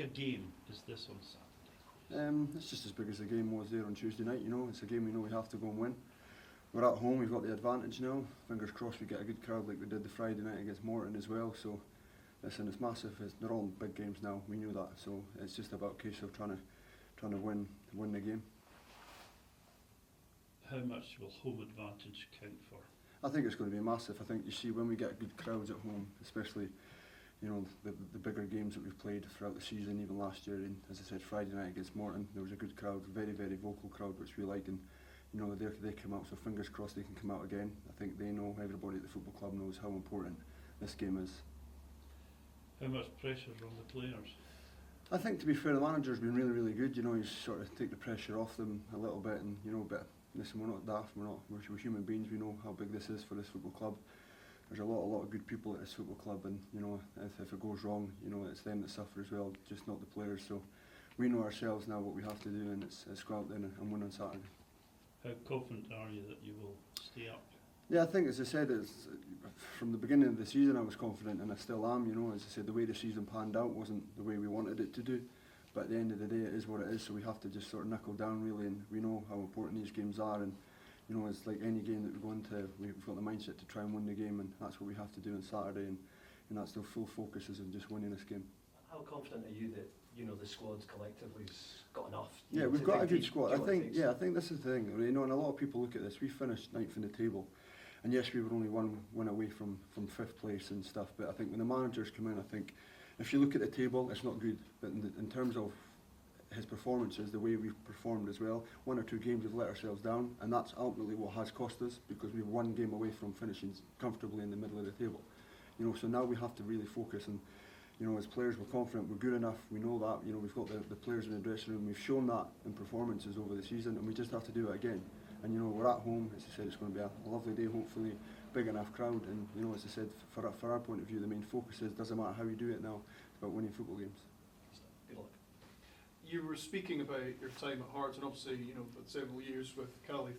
a game is this on Saturday? It's just as big as the game was there on Tuesday night. It's a game we know we have to go and win. We're at home, we've got the advantage now. Fingers crossed we get a good crowd like we did the Friday night against Morton as well. So listen, it's massive. They're all big games now. We knew that. So it's just about a case of trying to win the game. How much will home advantage count for? I think it's going to be massive. I think you see when we get good crowds at home, especially the bigger games that we've played throughout the season, even last year. And as I said, Friday night against Morton, there was a good crowd, very very vocal crowd, which we like. And they come out. So fingers crossed they can come out again. I think they know, everybody at the football club knows how important this game is. How much pressure is on the players? I think, to be fair, the manager's been really really good. You sort of take the pressure off them a little bit, and but listen, we're not daft. We're human beings. We know how big this is for this football club. There's a lot of good people at this football club, and if it goes wrong, it's them that suffer as well, just not the players. So we know ourselves now what we have to do, and it's go out there and win on Saturday. How confident are you that you will stay up? Yeah, I think, as I said, from the beginning of the season I was confident, and I still am. As I said, the way the season panned out wasn't the way we wanted it to do, but at the end of the day it is what it is, so we have to just sort of knuckle down really, and we know how important these games are, and it's like any game that we go into, we've got the mindset to try and win the game, and that's what we have to do on Saturday, and that's the full focus is on just winning this game. How confident are you that the squad collectively's got enough? Yeah, we've got a good squad. I think this is the thing. And a lot of people look at this. We finished 9th in the table, and yes, we were only one win away from 5th place and stuff. But I think when the managers come in, I think if you look at the table, it's not good. But in terms of his performances, the way we've performed as well, 1 or 2 games we've let ourselves down, and that's ultimately what has cost us, because we're 1 game away from finishing comfortably in the middle of the table. So now we have to really focus, and as players we're confident, we're good enough, we know that, we've got the players in the dressing room, we've shown that in performances over the season, and we just have to do it again. And we're at home, as I said, it's going to be a lovely day, hopefully, big enough crowd, and as I said, for our point of view, the main focus is, doesn't matter how you do it now, it's about winning football games. Good luck. You were speaking about your time at Hearts, and obviously, for several years with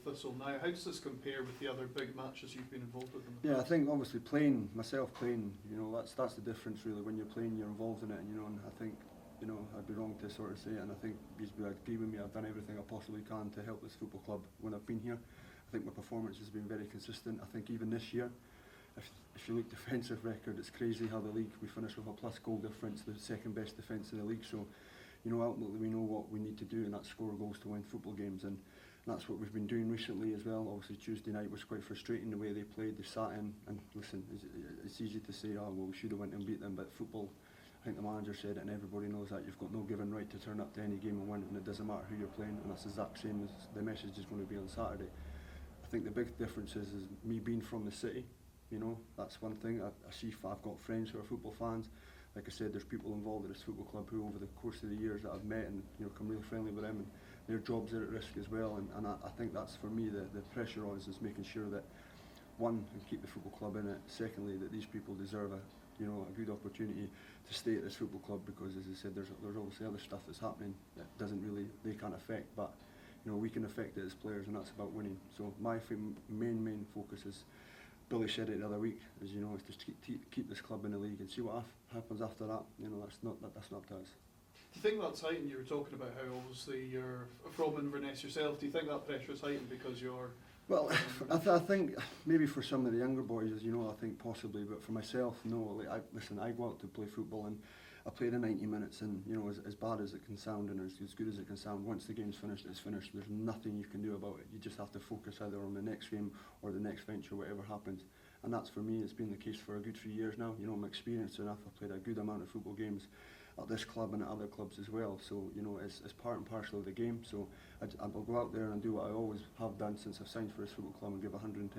Thistle now. How does this compare with the other big matches you've been involved with in the past? Yeah, I think obviously playing, that's the difference really. When you're playing, you're involved in it, and I think, I'd be wrong to sort of say it, and I think you'd agree with me, I've done everything I possibly can to help this football club when I've been here. I think my performance has been very consistent. I think even this year, if you look defensive record, it's crazy how the league, we finished with a plus goal difference, the second best defence in the league. So ultimately we know what we need to do, and that's score goals to win football games, and that's what we've been doing recently as well. Obviously Tuesday night was quite frustrating, the way they played, they sat in, and listen, it's easy to say, oh well, we should have went and beat them, but football, I think the manager said it and everybody knows that, you've got no given right to turn up to any game and win, and it doesn't matter who you're playing, and that's the exact same as the message is going to be on Saturday. I think the big difference is me being from the city, that's one thing. I see I've got friends who are football fans. Like I said, there's people involved at this football club who over the course of the years that I've met and become really friendly with them, and their jobs are at risk as well, and I think that's for me the pressure on us is making sure that, one, we keep the football club in it, secondly that these people deserve a good opportunity to stay at this football club, because as I said, there's obviously other stuff that's happening that they can't affect, but we can affect it as players, and that's about winning. So my main focus is, Billy said it the other week, is is to keep this club in the league and see what happens after that. That's not up to us. Do you think that's heightened? You were talking about how obviously you're from Inverness yourself. Do you think that pressure is heightened because you're? Well, I think maybe for some of the younger boys, I think possibly, but for myself, no. I go out to play football, and I played in 90 minutes, and as bad as it can sound and as good as it can sound, once the game's finished, it's finished. There's nothing you can do about it. You just have to focus either on the next game or the next venture, whatever happens. And that's, for me, it's been the case for a good few years now. I'm experienced enough. I've played a good amount of football games at this club and at other clubs as well. So it's part and parcel of the game. So I'll go out there and do what I always have done since I've signed for this football club and give 110%.